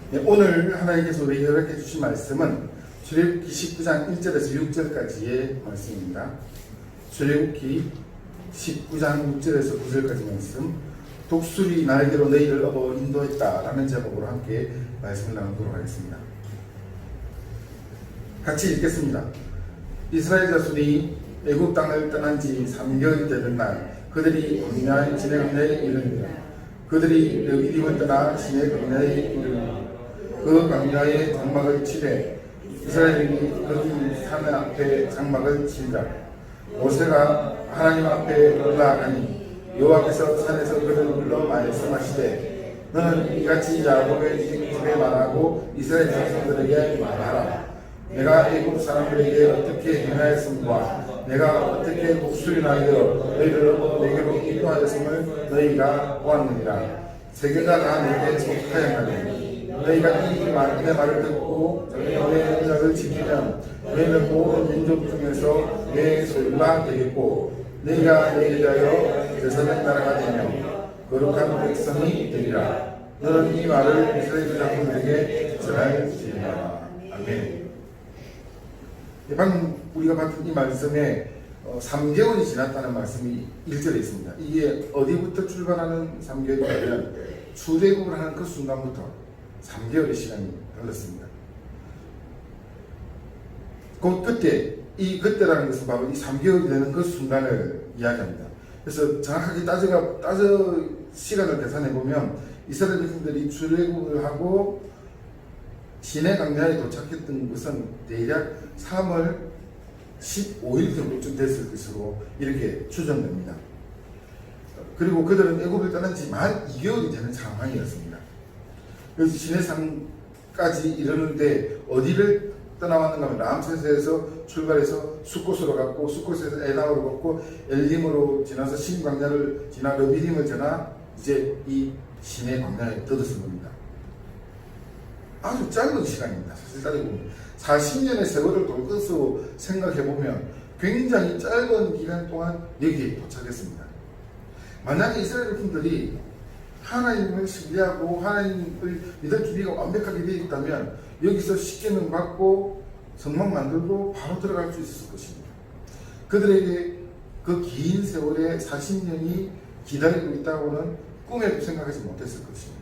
네, 오늘 하나님께서 우리에게 허락해 주신 말씀은 출애굽기 19장 1절에서 6절까지의 말씀입니다. 출애굽기 19장 6절에서 9절까지 말씀, 독수리 날개로 너희를 업어 인도했다 라는 제목으로 함께 말씀을 나누도록 하겠습니다. 같이 읽겠습니다. 이스라엘 자손이 애굽 땅을 떠난 지 3개월이 되던 날 그들이 광야의 시내 광야에 이르니라. 그들이 레위딤을 떠나 시내 광야에 이르니라. 그 광야의 장막을 치되 이스라엘이 거기 산 앞에 장막을 치니라. 모세가 하나님 앞에 올라가니 여호와께서 산에서 그를 불러 말씀하시되 너는 이같이 야곱의 집에 말하고 이스라엘 자손들에게 말하라. 내가 애굽 사람들에게 어떻게 행하였음과 내가 어떻게 독수리 날개로 너희를 내게로 인도하였음을 너희가 보았느니라. 세계가 다 내게 속하였나니 너희가 내 말을 듣고 내 언약을 지키면 너희는 모든 민족 중에서 내 소유가 되겠고 너희가 내게 대하여 제사장 나라가 되며 거룩한 백성이 되리라. 너는 이 말을 이스라엘 자손들에게 전할지니라. 아멘. 방금 우리가 봤던 이 말씀에 3개월이 지났다는 말씀이 1절에 있습니다. 이게 어디부터 출발하는 3개월이냐면 출애굽을 하는 그 순간부터 3개월의 시간이 흘렀습니다. 그때라는 것은 바로 이 3개월이 되는 그 순간을 이야기합니다. 그래서 정확하게 시간을 계산해 보면 이스라엘 백성들이 출애굽을 하고 시내 광야에 도착했던 것은 대략 3월 15일 정도쯤 됐을 것으로 이렇게 추정됩니다. 그리고 그들은 애굽을 떠난 지 만 2개월이 되는 상황이었습니다. 그래서 시내산까지 이르는데 어디를 떠나왔는가 하면 람세스에서 출발해서 숫곳으로 갔고 숫곳에서 에나우로 갔고 엘림으로 지나서 신광야를 지나 르비딤을 지나 이제 이 시내 광야에 들어선 겁니다. 아주 짧은 시간입니다. 사실 따지고 40년의 세월을 돌것으로 생각해보면 굉장히 짧은 기간 동안 여기에 도착했습니다. 만약에 이스라엘 백성들이 하나님을 신뢰하고 하나님을 믿을 준비가 완벽하게 되어 있다면 여기서 십계명 받고 성막 만들고 바로 들어갈 수 있었을 것입니다. 그들에게 그 긴 세월에 40년이 기다리고 있다고는 꿈에도 생각하지 못했을 것입니다.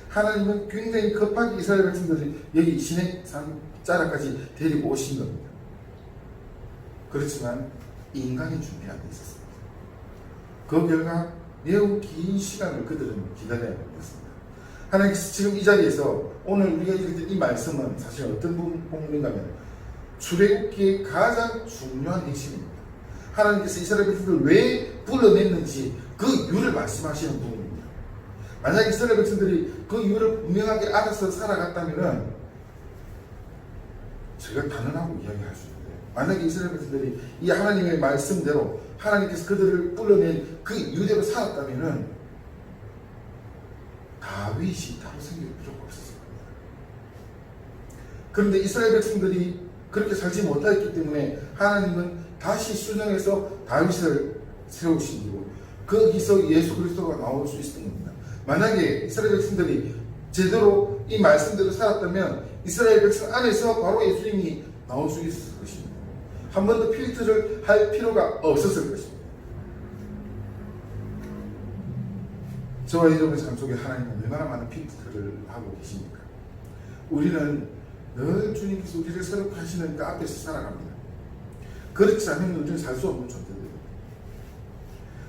하나님은 굉장히 급하게 이스라엘 백성들이 여기 시내산 자락까지 데리고 오신 겁니다. 그렇지만 인간이 준비 안 돼 있었습니다. 그 결과 매우 긴 시간을 그들은 기다려야 했습니다. 하나님께서 지금 이 자리에서 오늘 우리가 읽은 이 말씀은 사실 어떤 부분인가 하면 출애굽기의 가장 중요한 핵심입니다. 하나님께서 이스라엘 백성들을 왜 불러냈는지 그 이유를 말씀하시는 부분입니다. 만약 이스라엘 백성들이 그 이유를 분명하게 알아서 살아갔다면 제가 단언하고 이야기할 수 있는데 만약에 이스라엘 백성들이 이 하나님의 말씀대로 하나님께서 그들을 불러낸 그 이유대로 살았다면 다윗이 따로 생길 필요가 없었을 겁니다. 그런데 이스라엘 백성들이 그렇게 살지 못했기 때문에 하나님은 다시 수정해서 다윗을 세우시고 거기서 예수 그리스도가 나올 수 있었던 겁니다. 만약에 이스라엘 백성들이 제대로 이 말씀대로 살았다면 이스라엘 백성 안에서 바로 예수님이 나올 수 있었을 것입니다. 한 번 더 필터를 할 필요가 없었을 것입니다. 저와 여러분의 삶 속에 하나님은 얼마나 많은 필터를 하고 계십니까? 우리는 늘 주님께서 우리를 새롭게 하시는 그 앞에서 살아갑니다. 그렇지 않으면 우리는 살 수 없는 존재입니다.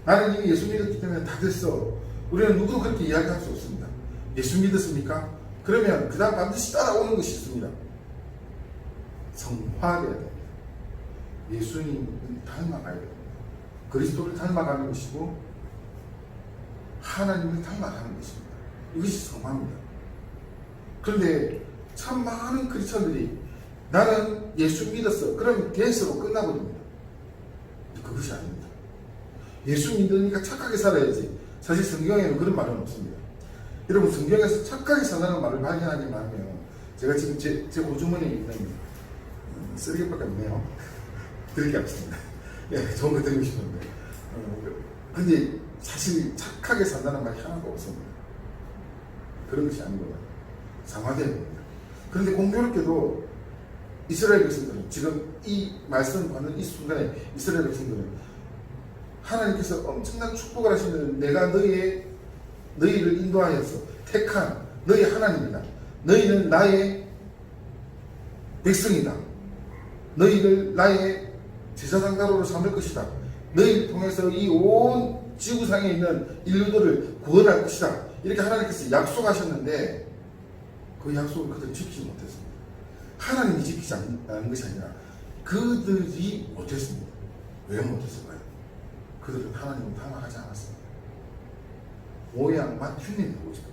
나는 이미 예수 믿었기 때문에 다 됐어. 우리는 누구도 그렇게 이야기할 수 없습니다. 예수 믿었습니까? 그러면 그 다음 반드시 따라오는 것이 있습니다. 성화되어야 됩니다. 예수님을 닮아가야 됩니다. 그리스도를 닮아가는 것이고 하나님을 닮아가는 것입니다. 이것이 성화입니다. 그런데 참 많은 크리스천들이 나는 예수 믿었어. 그럼 됐어로 끝나버립니다. 그것이 아닙니다. 예수 믿으니까 착하게 살아야지. 사실 성경에는 그런 말은 없습니다. 여러분 성경에서 착하게 산다는 말을 발견하기만 하면 제가 지금 제 고주머니에 있는 쓰레기밖에 없네요. 드릴 게 없습니다. 예, 좋은 거 드리고 싶은데 근데 사실 착하게 산다는 말이 하나도 없습니다. 그런 것이 아니고요. 상화되어 봅니다. 그런데 공교롭게도 이스라엘 백성들은 지금 이 말씀을 받는 이 순간에 이스라엘 백성들은 하나님께서 엄청난 축복을 하시는 내가 너희를 인도하여서 택한 너희 하나님이다. 너희는 나의 백성이다. 너희를 나의 제사장가로로 삼을 것이다. 너희를 통해서 이 온 지구상에 있는 인류들을 구원할 것이다. 이렇게 하나님께서 약속하셨는데 그 약속을 그들은 지키지 못했습니다. 하나님이 지키지 않는 것이 아니라 그들이 못했습니다. 왜 못했을까요? 그들은 하나님을 탐하지 않았습니다. 모양만 흉내내고 있습니다.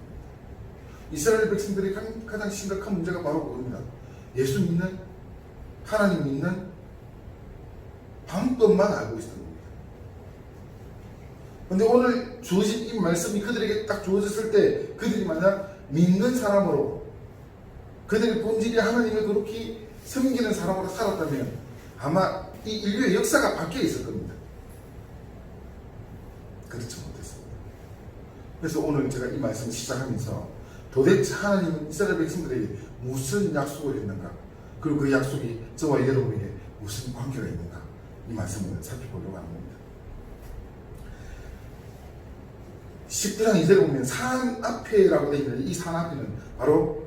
이스라엘 백성들이 가장 심각한 문제가 바로 그겁니다. 예수 믿는, 하나님 믿는 방법만 알고 있었던 겁니다. 그런데 오늘 주어진 이 말씀이 그들에게 딱 주어졌을 때 그들이 만약 믿는 사람으로 그들의 본질이 하나님을 그렇게 섬기는 사람으로 살았다면 아마 이 인류의 역사가 바뀌어 있을 겁니다. 그렇지 못했습니다. 그래서 오늘 제가 이 말씀을 시작하면서 도대체 하나님은 이스라엘 백성들에게 무슨 약속을 했는가, 그리고 그 약속이 저와 여러분에게 무슨 관계가 있는가, 이 말씀을 살펴보려고 하는 겁니다. 19장 2절에 보면 산 앞에라고 되어 있는데 이 산 앞에는 바로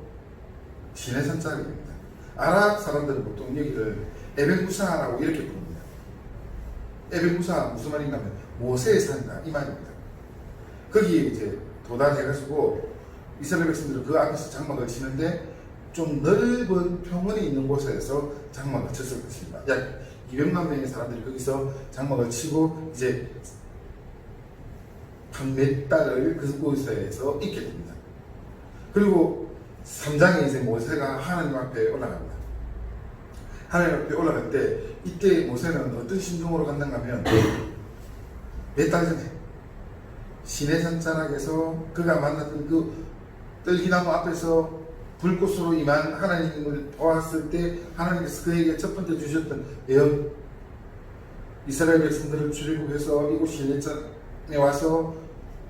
시내산 자리입니다. 아랍 사람들은 보통 여기를 에벤무사라고 이렇게 부릅니다. 에벤무사 무슨 말인가 하면 모세의 산이다 이 말입니다. 거기에 이제 도달해가지고 이스라엘 백성들은 그 앞에서 장막을 치는데 좀 넓은 평원이 있는 곳에서 장막을 쳤을 것입니다. 약 200만 명의 사람들이 거기서 장막을 치고 이제 한 몇 달을 그곳에서 있게 됩니다. 그리고 3장에 이제 모세가 하나님 앞에 올라갑니다. 하나님 앞에 올라갈 때 이때 모세는 어떤 심정으로 갔는가 하면 몇 달 전에 시내산 자락에서 그가 만났던 그 떨기나무 앞에서 불꽃으로 임한 하나님을 보았을 때 하나님께서 그에게 첫 번째 주셨던 예언, 이스라엘 백성들을 출애굽해서 이곳 시내산에 와서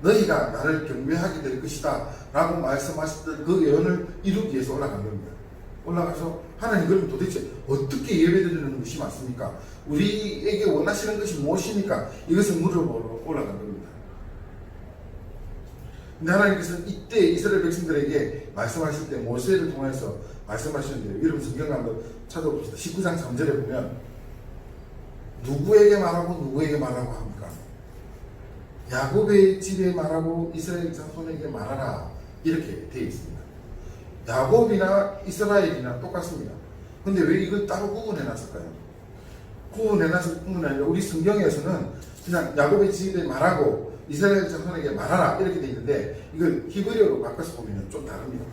너희가 나를 경배하게 될 것이다 라고 말씀하셨던 그 예언을 이루기 위해서 올라간 겁니다. 올라가서 하나님 그럼 도대체 어떻게 예배드리는 것이 맞습니까? 우리에게 원하시는 것이 무엇입니까? 이것을 물어보러 올라간 겁니다. 근데 하나님께서는 이때 이스라엘 백성들에게 말씀하실 때 모세를 통해서 말씀하시는데요. 여러분 성경 한번 찾아봅시다. 19장 3절에 보면 누구에게 말하고 누구에게 말하고 합니까? 야곱의 집에 말하고 이스라엘 자손에게 말하라 이렇게 되어 있습니다. 야곱이나 이스라엘이나 똑같습니다. 근데 왜 이걸 따로 구분해 놨을까요? 구분해 놨을 뿐만 아니라 우리 성경에서는 그냥 야곱의 집에 말하고 이스라엘 자손에게 말하라 이렇게 되어 있는데 이걸 히브리어로 바꿔서 보면 좀 다릅니다.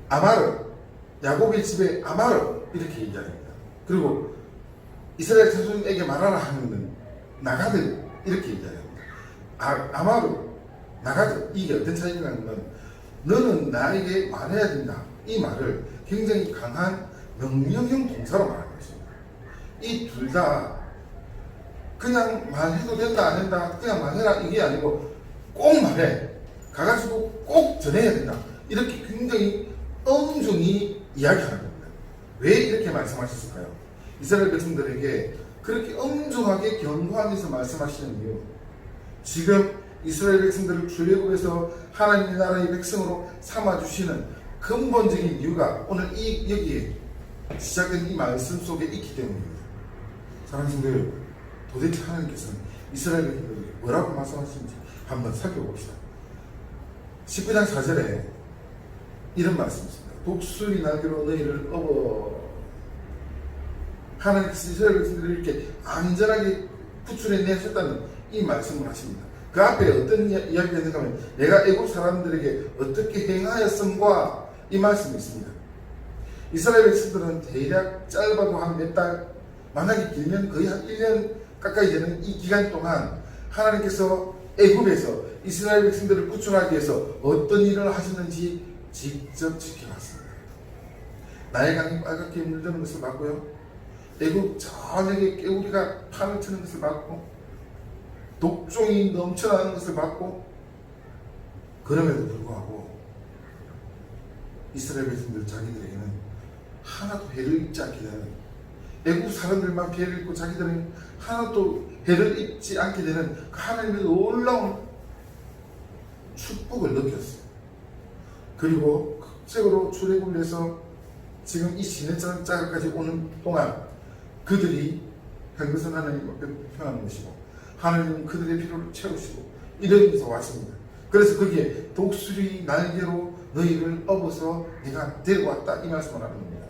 아마르, 야곱의 집에 아마르 이렇게 얘기합니다. 그리고 이스라엘 자손에게 말하라 하면 나가들 이렇게 얘기합니다. 아마르, 나가들 이게 어떤 차이가 있냐면 너는 나에게 말해야 된다 이 말을 굉장히 강한 명령형 동사로 말하는 것입니다. 이 둘 다 그냥 말해도 된다 안 된다 그냥 말해라 이게 아니고 꼭 말해 가가지고 꼭 전해야 된다 이렇게 굉장히 엄중히 이야기하는 겁니다. 왜 이렇게 말씀하셨을까요? 이스라엘 백성들에게 그렇게 엄중하게 경고하면서 말씀하시는 이유, 지금 이스라엘 백성들을 출애굽해서 하나님의 나라의 백성으로 삼아주시는 근본적인 이유가 오늘 여기에 시작된 이 말씀 속에 있기 때문입니다. 사랑하는 성도 여러분, 도대체 하나님께서는 이스라엘 백성들에게 뭐라고 말씀하시는지 한번 살펴봅시다. 19장 4절에 이런 말씀이 있습니다. 독수리 날개로 너희를 업어 하나님께서 이스라엘 백성들을 이렇게 안전하게 구출해 내셨다는 이 말씀을 하십니다. 그 앞에 어떤 이야기가 있는가 하면 내가 애굽 사람들에게 어떻게 행하였음과 이 말씀이 있습니다. 이스라엘 백성들은 대략 짧아도 한 몇 달, 만약에 길면 거의 한 1년 가까이 되는 이 기간 동안 하나님께서 애굽에서 이스라엘 백성들을 구출하기 위해서 어떤 일을 하셨는지 직접 지켜봤습니다. 나의 강이 빨갛게 물드는 것을 봤고요. 애굽 전역에 깨우리가 판을 치는 것을 봤고 독종이 넘쳐나는 것을 봤고 그럼에도 불구하고 이스라엘 백성들 자기들에게는 하나도 해를 입지 않게 되는, 애국 사람들만 피해를 입고 자기들은 하나도 해를 입지 않게 되는 그 하나님의 놀라운 축복을 느꼈어요. 그리고 극적으로 출애굽을 해서 지금 이 시내장 자가까지 오는 동안 그들이 한 것은 하나님 앞에 평안한 것이고 하나님은 그들의 필요를 채우시고 이러면서 왔습니다. 그래서 거기에 독수리 날개로 너희를 업어서 내가 데리고 왔다 이 말씀을 하는 겁니다.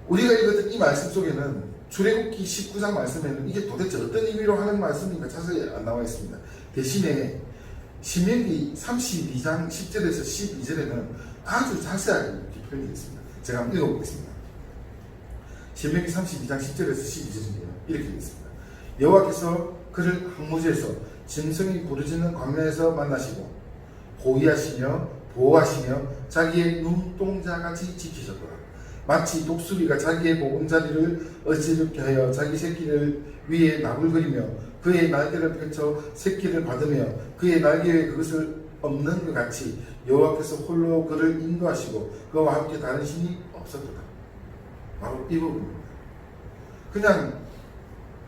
우리가 읽었던 이 말씀 속에는 출애굽기 19장 말씀에는 이게 도대체 어떤 의미로 하는 말씀인가 자세히 안 나와 있습니다. 대신에 신명기 32장 10절에서 12절에는 아주 자세하게 이렇게 표현되어 있습니다. 제가 한번 읽어보겠습니다. 신명기 32장 10절에서 12절인데요. 이렇게 되어 있습니다. 여호와께서 그를 항무지에서 짐승이 부르짖는 광야에서 만나시고 호위하시며 보호하시며 자기의 눈동자같이 지키셨더라. 마치 독수리가 자기의 보금자리를 어지럽게 하여 자기 새끼를 위에 나불거리며 그의 날개를 펼쳐 새끼를 받으며 그의 날개 위에 그것을 엎는 것 같이 여호와께서 홀로 그를 인도하시고 그와 함께 다른 신이 없었더라. 바로 이 부분입니다.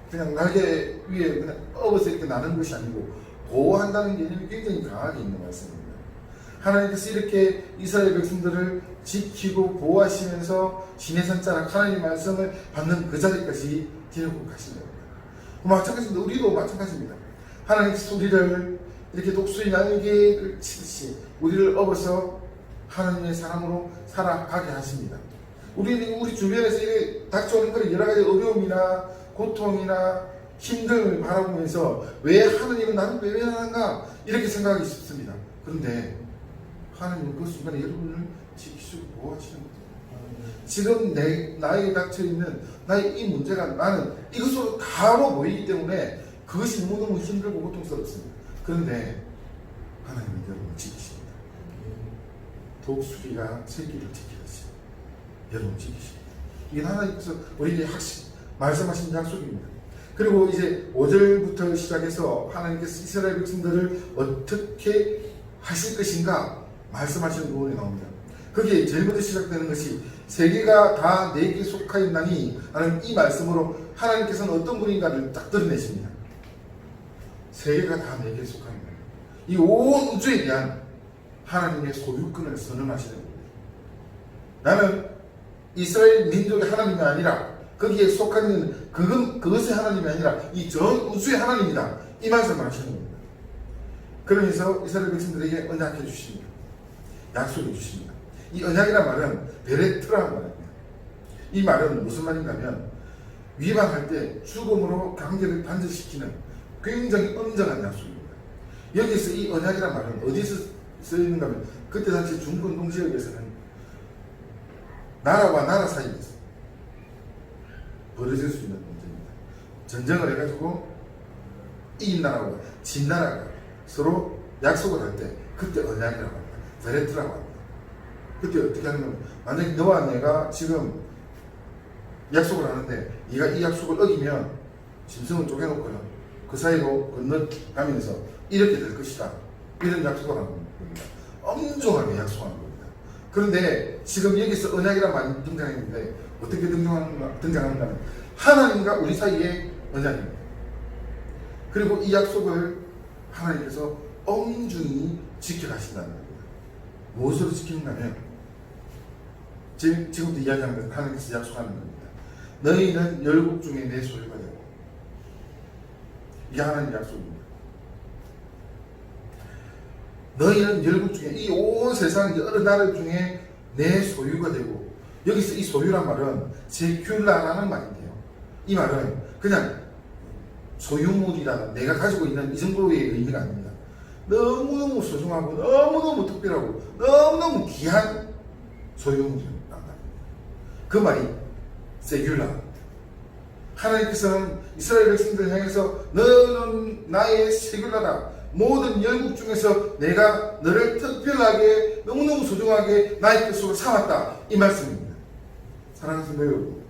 그냥 날개 위에 그냥 업어서 이렇게 나는 것이 아니고 보호한다는 개념이 굉장히 강하게 있는 말씀입니다. 하나님께서 이렇게 이스라엘 백성들을 지키고 보호하시면서 시내산 자락 하나님의 말씀을 받는 그 자리까지 데리고 가신 겁니다. 마찬가지입니다. 우리도 마찬가지입니다. 하나님께서 우리를 이렇게 독수리 날개를 치듯이 우리를 업어서 하나님의 사람으로 살아가게 하십니다. 우리는 우리 주변에서 이렇게 닥쳐오는 그런 여러 가지 어려움이나 고통이나 힘듦을 바라보면서 왜 하나님은 나를 외면하는가 이렇게 생각하기 쉽습니다. 그런데 하나님은 그 순간에 여러분을 지키시고 보호하시는 거예요. 지금 나에게 닥쳐있는 나의 이 문제가 나는 이것으로 다로 보이기 때문에 그것이 너무너무 힘들고 고통스럽습니다. 그런데 하나님은 여러분을 지키십니다. 독수리가 새끼를 지키듯이 여러분 지키십니다. 이게 하나님께서 우리에게 말씀하신 약속입니다. 그리고 이제 5절부터 시작해서 하나님께서 이스라엘 백성들을 어떻게 하실 것인가 말씀하시는 부분이 나옵니다. 거기에 제일 먼저 시작되는 것이 세계가 다 내게 속하였나니 하는 이 말씀으로 하나님께서는 어떤 분인가를 딱 드러내십니다. 세계가 다 내게 속하였나니 이 온 우주에 대한 하나님의 소유권을 선언하시는 겁니다. 나는 이스라엘 민족의 하나님이 아니라 거기에 속한 있는 그것의 하나님이 아니라 이 전 우주의 하나님이다 이 말씀을 하시는 겁니다. 그러면서 이스라엘 백성들에게 언약해 주십니다. 약속해 주십니다. 이 언약이란 말은 베레트라는 말입니다. 이 말은 무슨 말인가 하면 위반할 때 죽음으로 관계를 단절시키는 굉장히 엄정한 약속입니다. 여기서 이 언약이란 말은 어디서 쓰이는가 하면 그때 당시 중근동 지역에서는 나라와 나라 사이에서 벌어질 수 있는 문제입니다. 전쟁을 해가지고 이긴 나라와 진 나라가 서로 약속을 할 때 그때 언약이라고 합니다. 베레트라고 합니다. 그때 어떻게 하냐면 만약에 너와 내가 지금 약속을 하는데 네가 이 약속을 어기면 짐승을 쪼개놓고요 그 사이로 건너가면서 이렇게 될 것이다 이런 약속을 하는 겁니다. 엄중하게 약속하는 겁니다. 그런데 지금 여기서 언약이란 말이 등장했는데 어떻게 등장하는가는 하나님과 우리 사이의 언약입니다. 그리고 이 약속을 하나님께서 엄중히 지켜가신다는 겁니다. 무엇으로 지키는가 하면 지금부터 이야기하는 것은 하나님께서 약속하는 겁니다. 너희는 열국 중에 내 소유가 되고 이게 하나님의 약속입니다. 너희는 열국 중에 이 온 세상 여러 나라 중에 내 소유가 되고 여기서 이 소유란 말은 세큘라라는 말인데요. 이 말은 그냥 소유물이라 내가 가지고 있는 이 정도의 의미가 아닙니다. 너무너무 소중하고 너무너무 특별하고 너무너무 귀한 소유물이란 말입니다. 그 말이 세큘라. 하나님께서는 이스라엘 백성들 향해서 너는 나의 세큘라다. 모든 열국 중에서 내가 너를 특별하게 너무너무 소중하게 나의 것으로 삼았다. 이 말씀입니다. 사랑하는 성도 여러분,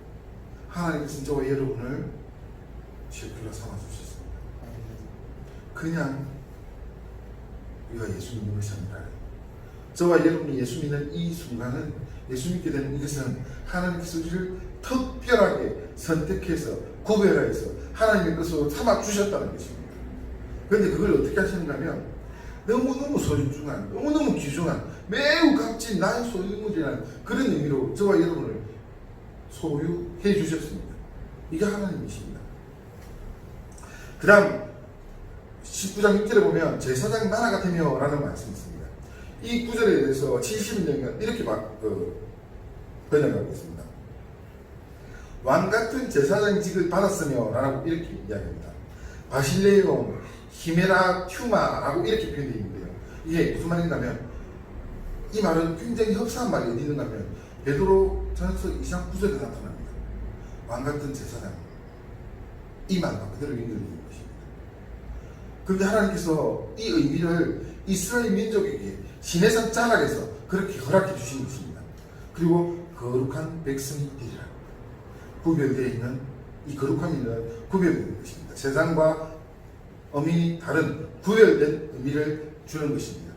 하나님께서는 저와 여러분을 세큘라 삼아주셨습니다. 그냥 우리가 예수 믿는 것이 아니라 저와 여러분이 예수 믿는 이 순간은, 예수 믿게 되는 이것은 하나님께서 우리를 특별하게 선택해서 구별해서 하나님의 것으로 삼아 주셨다는 것입니다. 그런데 그걸 어떻게 하시는가 하면 너무너무 소중한, 너무너무 귀중한, 매우 값진 나의 소유물이라는 그런 의미로 저와 여러분을 소유해 주셨습니다. 이게 하나님이십니다. 그 다음 19장 6절에 보면 제사장 나라 같으며 라는 말씀이 있습니다. 이 구절에 대해서 70년간 이렇게 번역하고 있습니다. 왕같은 제사장직을 받았으며 라고 이렇게 이야기합니다. 바실레온, 히메나, 튜마라고 이렇게 표현되어 있는데요. 이게 무슨 말인가면, 이 말은 굉장히 흡사한 말이 어디 있는가 하면 베드로 전서 2장 9절에 나타납니다. 왕같은 제사장, 이 말과 그대로 연결되는 것입니다. 그런데 하나님께서 이 의미를 이스라엘 민족에게 시내산 자락에서 그렇게 허락해 주신 것입니다. 그리고 거룩한 백성이 되리라. 구별되어 있는 이 거룩함이는 구별되는 것입니다. 세상과 엄연히 다른 구별된 의미를 주는 것입니다.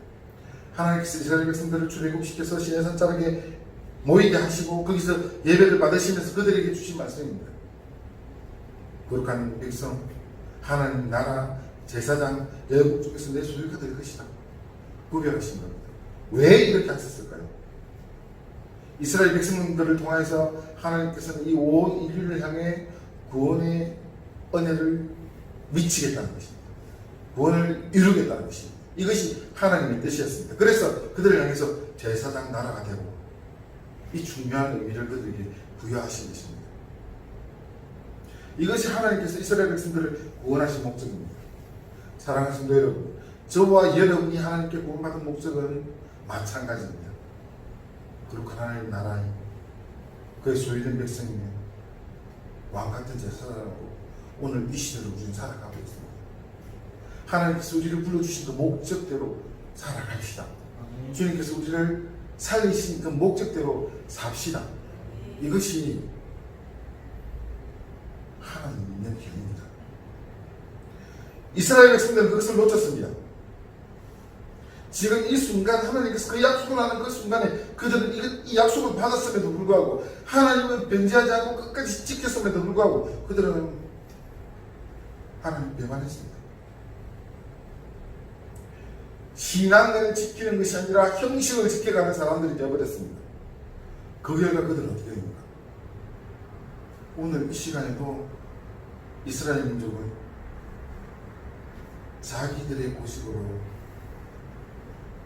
하나님께서 이스라엘 백성들을 출애굽시켜서 시내산 자락에 모이게 하시고 거기서 예배를 받으시면서 그들에게 주신 말씀입니다. 거룩한 백성, 하나님 나라, 제사장, 여러분 중에서 내 소유가 될 것이다. 구별하신 겁니다. 왜 이렇게 하셨을까요? 이스라엘 백성들을 통해서 하나님께서는 이 온 인류를 향해 구원의 은혜를 미치겠다는 것입니다. 구원을 이루겠다는 것입니다. 이것이 하나님의 뜻이었습니다. 그래서 그들을 향해서 제사장 나라가 되고 이 중요한 의미를 그들에게 부여하신 것입니다. 이것이 하나님께서 이스라엘 백성들을 구원하신 목적입니다. 사랑하는 성도 여러분, 저와 여러분이 하나님께 구원받은 목적은 마찬가지입니다. 거룩한 하나님 나라에 그의 소유된 백성이며 왕같은 제사장으로 오늘 이 시대를 우리는 살아가고 있습니다. 하나님께서 우리를 불러주신 그 목적대로 살아갑시다. 주님께서 우리를 살리신 그 목적대로 삽시다. 이것이 하나님 있는 길입니다. 이스라엘 백성들은 그것을 놓쳤습니다. 지금 이 순간 하나님께서 그 약속을 하는 그 순간에 그들은 이 약속을 받았음에도 불구하고 하나님은 변제하지 않고 끝까지 지켰음에도 불구하고 그들은 하나님 배반했습니다. 신앙을 지키는 것이 아니라 형식을 지켜가는 사람들이 되어버렸습니다. 그 결과 그들은 어떻게 됩니까? 오늘 이 시간에도 이스라엘 민족은 자기들의 고식으로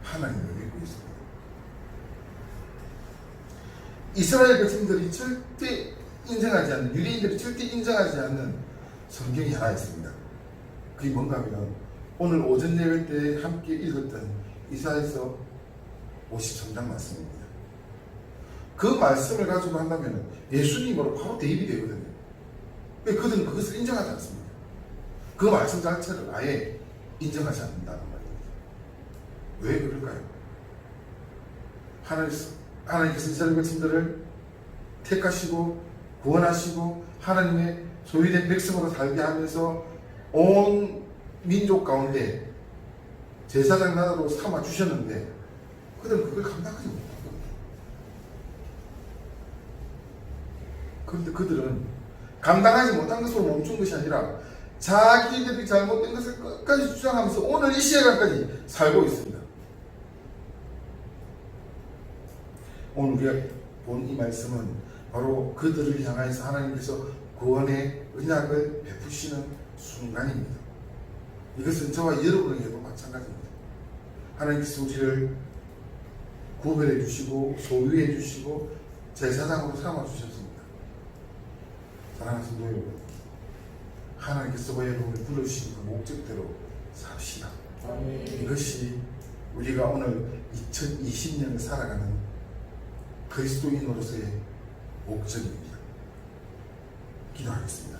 하나님을 믿고 있습니다. 이스라엘 백성들이 절대 인정하지 않는, 유대인들이 절대 인정하지 않는 성경이 하나 있습니다. 그게 뭔가 하면 오늘 오전 예배 때 함께 읽었던 이사야서 53장 말씀입니다. 그 말씀을 가지고 한다면 예수님으로 바로 대입이 되거든요. 그들은 그것을 인정하지 않습니다. 그 말씀 자체를 아예 인정하지 않는다는 말입니다. 왜 그럴까요? 하나님께서 이스라엘 백성들을 택하시고 구원하시고 하나님의 소유된 백성으로 살게 하면서 온 민족 가운데 제사장 나라로 삼아 주셨는데 그들은 그걸 감당하지 못한 겁니다. 그런데 그들은 감당하지 못한 것으로 멈춘 것이 아니라 자기들이 잘못된 것을 끝까지 주장하면서 오늘 이 시간까지 살고 있습니다. 오늘 우리가 본 이 말씀은 바로 그들을 향하여서 하나님께서 구원의 언약을 베푸시는 순간입니다. 이것은 저와 여러분에게도 마찬가지입니다. 하나님께서 우리를 구별해 주시고 소유해 주시고 제사장으로 삼아 주셨습니다. 사랑하는 성도 여러분, 하나님께서 여러분을 불러주신 그 목적대로 삽시다. 이것이 우리가 오늘 2020년을 살아가는 그리스도인으로서의 목적입니다. 기도하겠습니다.